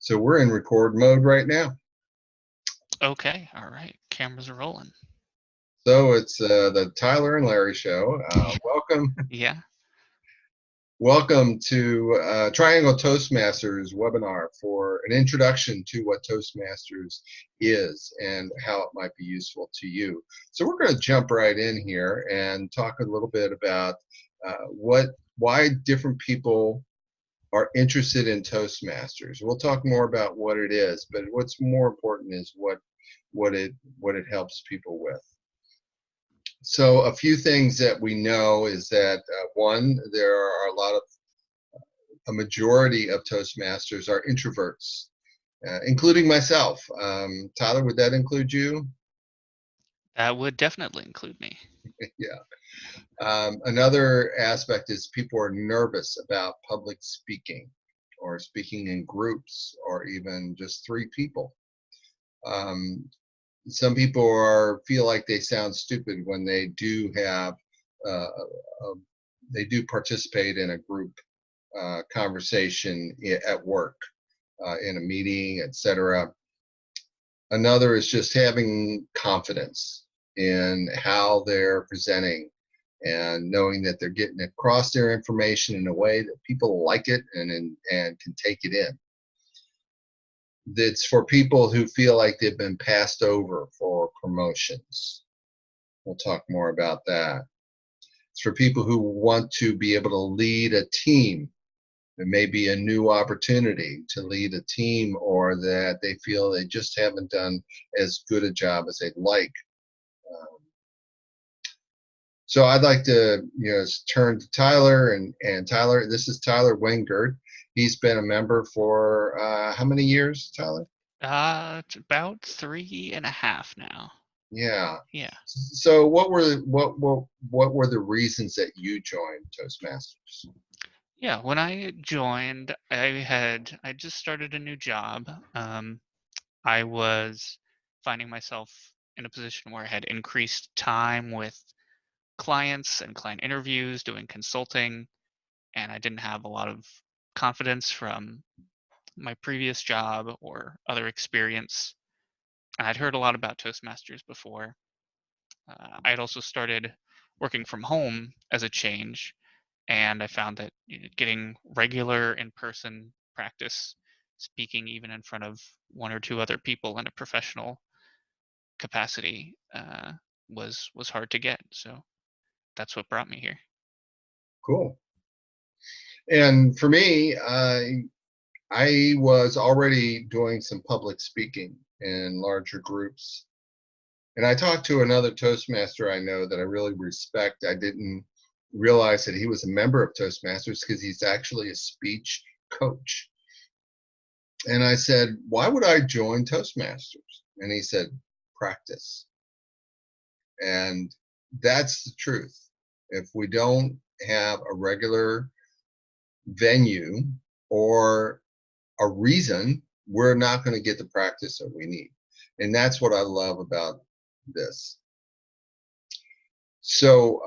So we're in record mode right now. Okay, all right. Cameras are rolling. So it's the Tyler and Larry show. Welcome, Yeah. welcome to Triangle Toastmasters webinar for an introduction to what Toastmasters is and how it might be useful to you. So we're going to jump right in here and talk a little bit about why different people are interested in Toastmasters. We'll talk more about what it is, but what's more important is what it helps people with. So a few things that we know is that one, there are a majority of Toastmasters are introverts, including myself. Tyler, would that include you? That would definitely include me. Yeah. Another aspect is people are nervous about public speaking or speaking in groups or even just three people. Some people feel like they sound stupid when they do have they do participate in a group conversation at work, in a meeting, etc. Another is just having confidence in how they're presenting and knowing that they're getting across their information in a way that people like it and can take it in. It's for people who feel like they've been passed over for promotions. We'll talk more about that. It's for people who want to be able to lead a team. It may be a new opportunity to lead a team, or that they feel they just haven't done as good a job as they'd like. So I'd like to turn to Tyler, and Tyler, this is Tyler Wingard. He's been a member for how many years, Tyler? It's about 3.5 now. Yeah. Yeah. So what were the reasons that you joined Toastmasters? Yeah. When I joined, I just started a new job. I was finding myself in a position where I had increased time with clients and client interviews, doing consulting, and I didn't have a lot of confidence from my previous job or other experience. I'd heard a lot about Toastmasters before. I had also started working from home as a change, and I found that getting regular in-person practice, speaking even in front of one or two other people in a professional capacity, was hard to get. So that's what brought me here. Cool. And for me, I was already doing some public speaking in larger groups. And I talked to another Toastmaster I know that I really respect. I didn't realize that he was a member of Toastmasters because he's actually a speech coach. And I said, why would I join Toastmasters? And he said, practice. And that's the truth. If we don't have a regular venue or a reason, we're not going to get the practice that we need. And that's what I love about this. So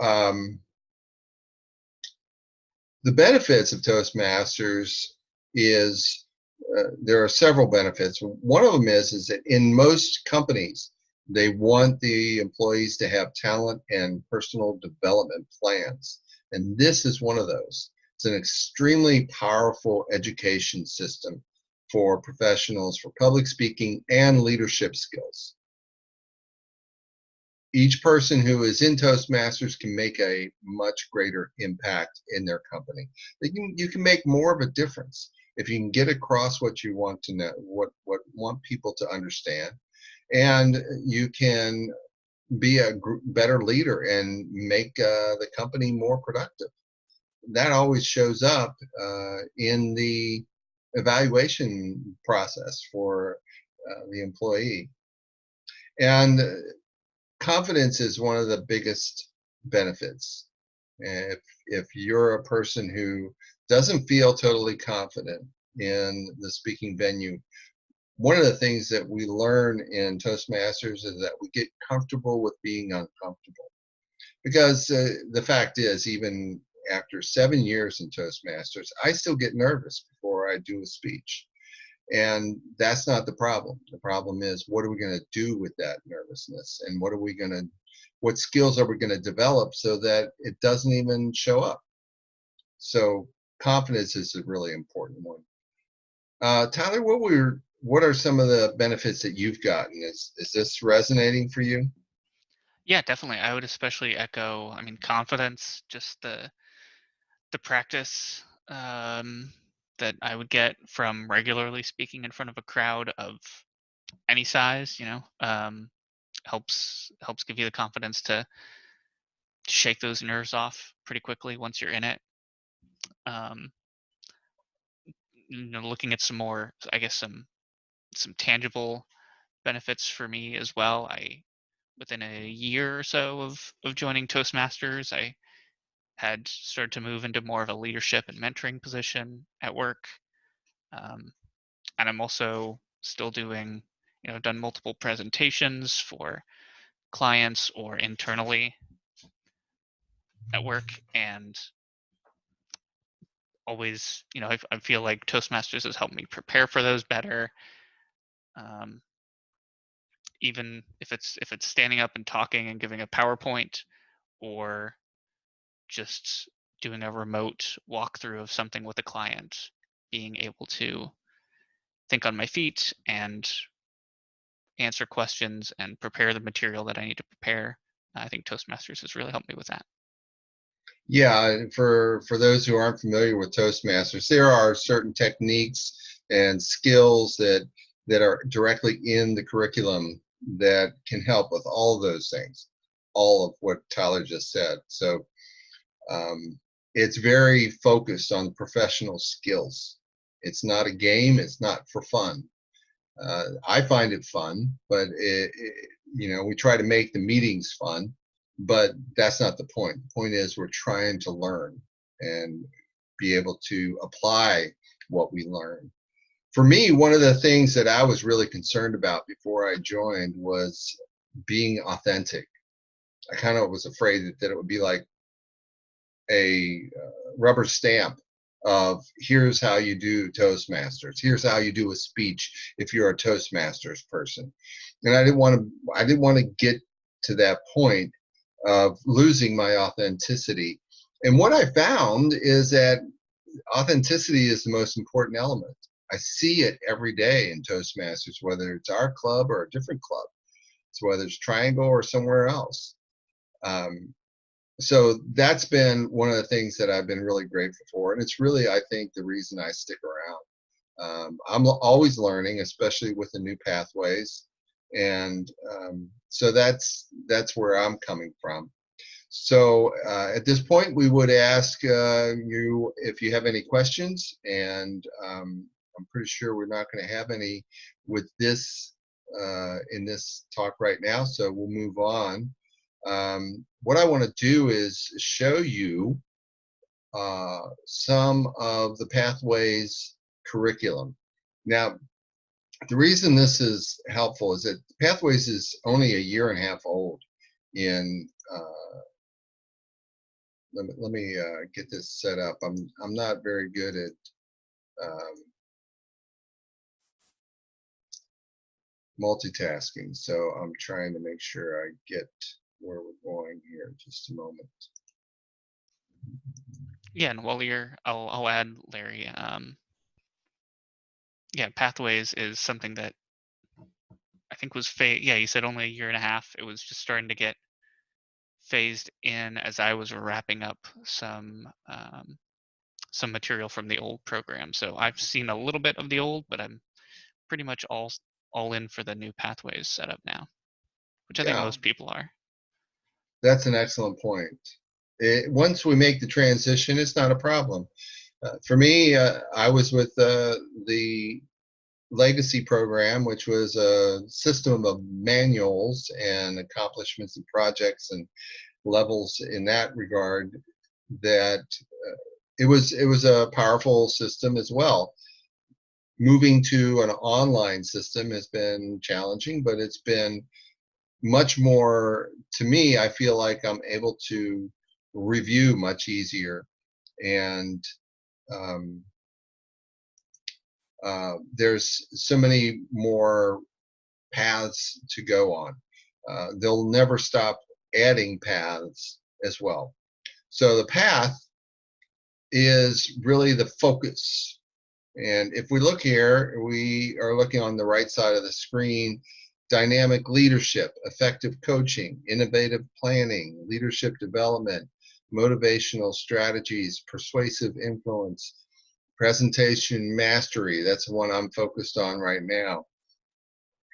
the benefits of Toastmasters is there are several benefits. One of them is that in most companies, they want the employees to have talent and personal development plans. And this is one of those. It's an extremely powerful education system for professionals for public speaking and leadership skills. Each person who is in Toastmasters can make a much greater impact in their company. You can make more of a difference if you can get across what you want to know, what want people to understand, and you can be a better leader and make the company more productive. That always shows up in the evaluation process for the employee. And confidence is one of the biggest benefits. If you're a person who doesn't feel totally confident in the speaking venue, one of the things that we learn in Toastmasters is that we get comfortable with being uncomfortable. Because the fact is, even after 7 years in Toastmasters, I still get nervous before I do a speech. And that's not the problem. The problem is, what are we going to do with that nervousness, and what skills are we going to develop so that it doesn't even show up? So confidence is a really important one. Tyler, what are some of the benefits that you've gotten? Is this resonating for you? Yeah, definitely. I would especially echo, I mean, confidence, just the practice that I would get from regularly speaking in front of a crowd of any size, helps give you the confidence to shake those nerves off pretty quickly once you're in it. Um, looking at some more, I guess some tangible benefits for me as well. I Within a year or so of joining Toastmasters, I had started to move into more of a leadership and mentoring position at work. Um, and I'm also still doing, done multiple presentations for clients or internally at work. And always, I feel like Toastmasters has helped me prepare for those better. Um, Even if it's standing up and talking and giving a PowerPoint, or just doing a remote walkthrough of something with a client, being able to think on my feet and answer questions and prepare the material that I need to prepare. I think Toastmasters has really helped me with that. Yeah, for those who aren't familiar with Toastmasters, there are certain techniques and skills that are directly in the curriculum that can help with all of those things, all of what Tyler just said. So um, it's very focused on professional skills. It's not a game. It's not for fun. I find it fun, but we try to make the meetings fun, but that's not the point. The point is we're trying to learn and be able to apply what we learn. For me, one of the things that I was really concerned about before I joined was being authentic. I kind of was afraid that it would be like a rubber stamp of here's how you do Toastmasters. Here's how you do a speech if you're a Toastmasters person. And I didn't want to get to that point of losing my authenticity. And what I found is that authenticity is the most important element. I see it every day in Toastmasters, whether it's our club or a different club. So whether it's Triangle or somewhere else. Um, so that's been one of the things that I've been really grateful for, and it's really, I think, the reason I stick around. I'm always learning, especially with the new pathways, and so that's where I'm coming from. So at this point, we would ask you if you have any questions, and I'm pretty sure we're not going to have any with this in this talk right now. So we'll move on. What I want to do is show you some of the Pathways curriculum. Now, the reason this is helpful is that Pathways is only a year and a half old. In let me get this set up. I'm not very good at multitasking, so I'm trying to make sure I get where we're going here. Just a moment. Yeah, and I'll add, Larry. Yeah, Pathways is something that I think was yeah, you said only a year and a half. It was just starting to get phased in as I was wrapping up some material from the old program. So I've seen a little bit of the old, but I'm pretty much all in for the new Pathways setup now, which I think Yeah, most people are. that's an excellent point. Once we make the transition, it's not a problem. For me, I was with the legacy program, which was a system of manuals and accomplishments and projects and levels in that regard. That it was a powerful system as well. Moving to an online system has been challenging, but it's been much more, to me, I feel like I'm able to review much easier, and um, There's so many more paths to go on. They'll never stop adding paths as well. So the path is really the focus. And if we look here, we are looking on the right side of the screen: dynamic leadership, effective coaching, innovative planning, leadership development, motivational strategies, persuasive influence, presentation mastery. That's the one I'm focused on right now.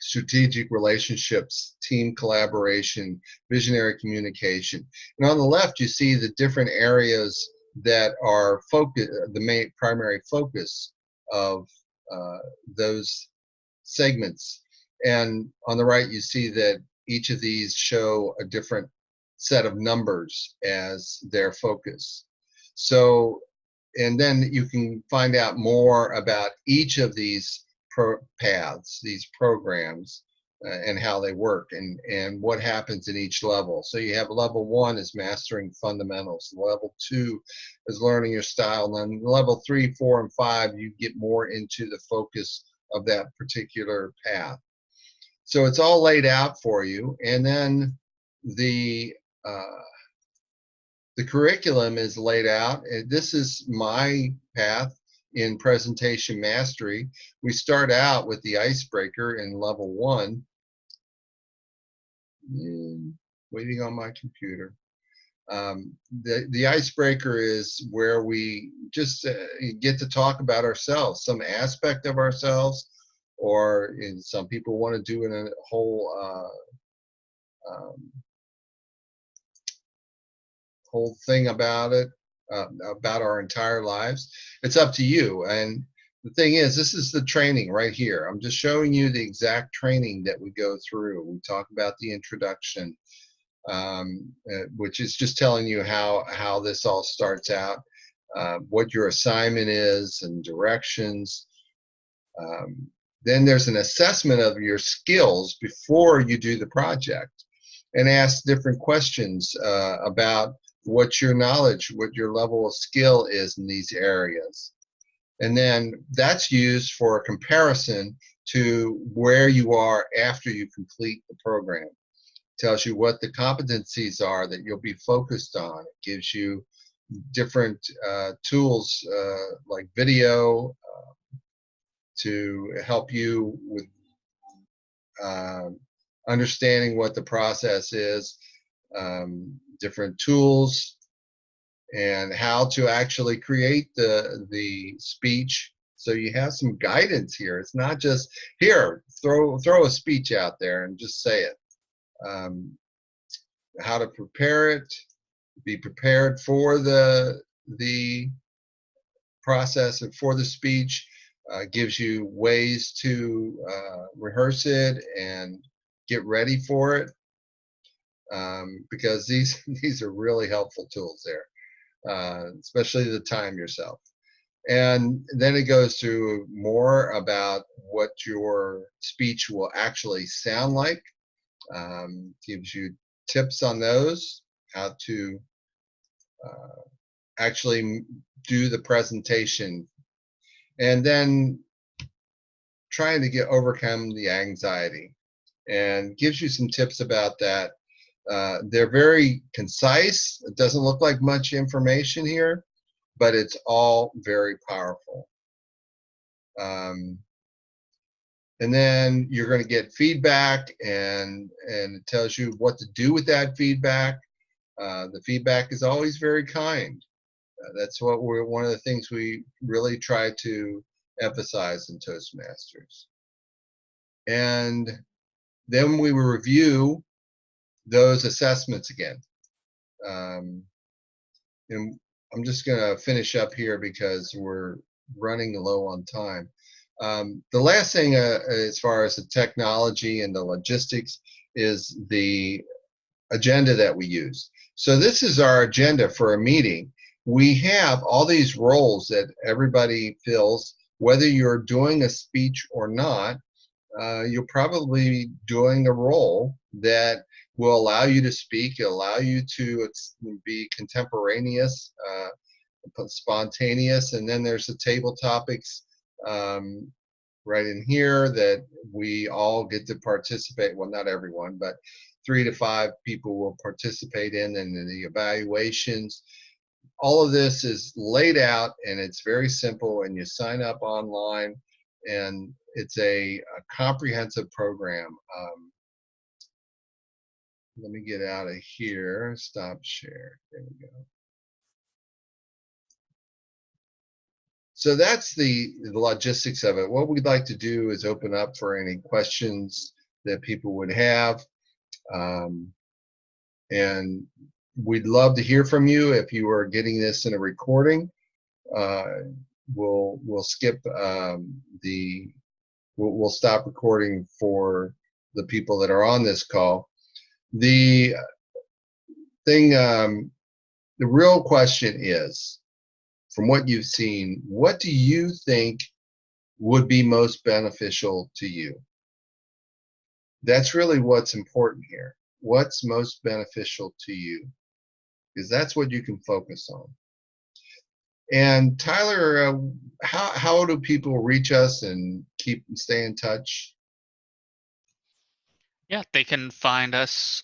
Strategic relationships, team collaboration, visionary communication. And on the left, you see the different areas that are focus, the main primary focus of uh, those segments. And on the right, you see that each of these show a different set of numbers as their focus. So, and then you can find out more about each of these paths, these programs, and how they work, and what happens in each level. So you have level 1 is mastering fundamentals. Level 2 is learning your style. And then level 3, 4, and 5, you get more into the focus of that particular path. So it's all laid out for you. And then uh, the curriculum is laid out. This is my path in presentation mastery. We start out with the icebreaker in level 1. Waiting on my computer. The icebreaker is where we just get to talk about ourselves, some aspect of ourselves, or some people want to do a whole thing about it, about our entire lives. It's up to you. And the thing is, this is the training right here. I'm just showing you the exact training that we go through. We talk about the introduction, which is just telling you how this all starts out, what your assignment is and directions. Then there's an assessment of your skills before you do the project, and ask different questions about what your knowledge, what your level of skill is in these areas. And then that's used for a comparison to where you are after you complete the program. Tells you what the competencies are that you'll be focused on. It gives you different tools like video to help you with understanding what the process is, different tools, and how to actually create the speech. So you have some guidance here. It's not just here, throw a speech out there and just say it. How to prepare it, be prepared for the process and for the speech. Gives you ways to rehearse it and get ready for it, because these are really helpful tools there, especially the time yourself. And then it goes through more about what your speech will actually sound like, gives you tips on those, how to actually do the presentation, and then trying to overcome the anxiety, and gives you some tips about that. They're very concise. It doesn't look like much information here, but it's all very powerful. And then you're going to get feedback, and it tells you what to do with that feedback. The feedback is always very kind. That's one of the things we really try to emphasize in Toastmasters. And then we will review those assessments again. And I'm just going to finish up here because we're running low on time. The last thing, as far as the technology and the logistics, is the agenda that we use. So this is our agenda for a meeting. We have all these roles that everybody fills. Whether you're doing a speech or not, you're probably doing a role that will allow you to speak, allow you to be contemporaneous, spontaneous, and then there's the table topics right in here that we all get to participate. Well, not everyone, but 3 to 5 people will participate in, and the evaluations. All of this is laid out, and it's very simple, and you sign up online, and it's a comprehensive program. Let me get out of here. Stop share. There we go. So that's the logistics of it. What we'd like to do is open up for any questions that people would have. Um, and we'd love to hear from you. If you are getting this in a recording, uh, we'll skip we'll stop recording for the people that are on this call. The thing, the real question is, from what you've seen, what do you think would be most beneficial to you? That's really what's important here. What's most beneficial to you? Because that's what you can focus on. And Tyler, how do people reach us and stay in touch? Yeah, they can find us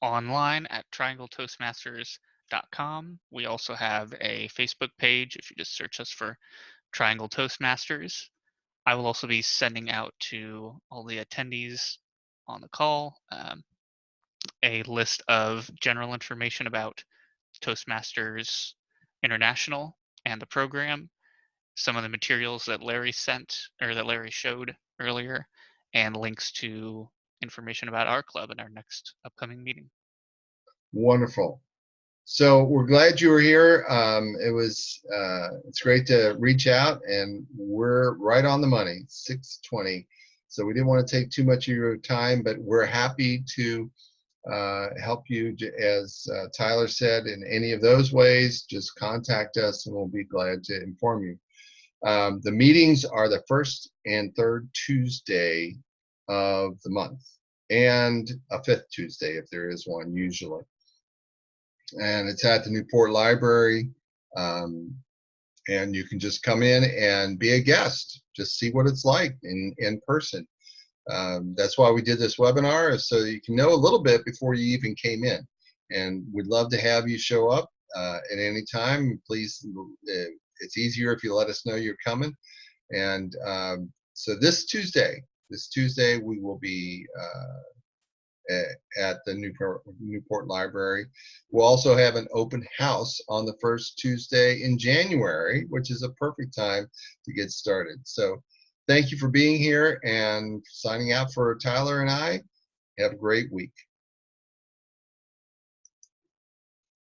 online at triangletoastmasters.com. We also have a Facebook page if you just search us for Triangle Toastmasters. I will also be sending out to all the attendees on the call a list of general information about Toastmasters International and the program, some of the materials that Larry sent or that Larry showed earlier, and links to information about our club and our next upcoming meeting. Wonderful. So we're glad you were here. It's great to reach out, and we're right on the money, 6:20. So we didn't want to take too much of your time, but we're happy to help you, as Tyler said, in any of those ways. Just contact us, and we'll be glad to inform you. The meetings are the first and third Tuesday of the month, and a fifth Tuesday if there is one usually. And it's at the Newport Library. And you can just come in and be a guest, just see what it's like in person. That's why we did this webinar, so you can know a little bit before you even came in. And we'd love to have you show up at any time. Please, it's easier if you let us know you're coming. And so this Tuesday, we will be at the Newport Library. We'll also have an open house on the first Tuesday in January, which is a perfect time to get started. So thank you for being here and signing out for Tyler and I. Have a great week.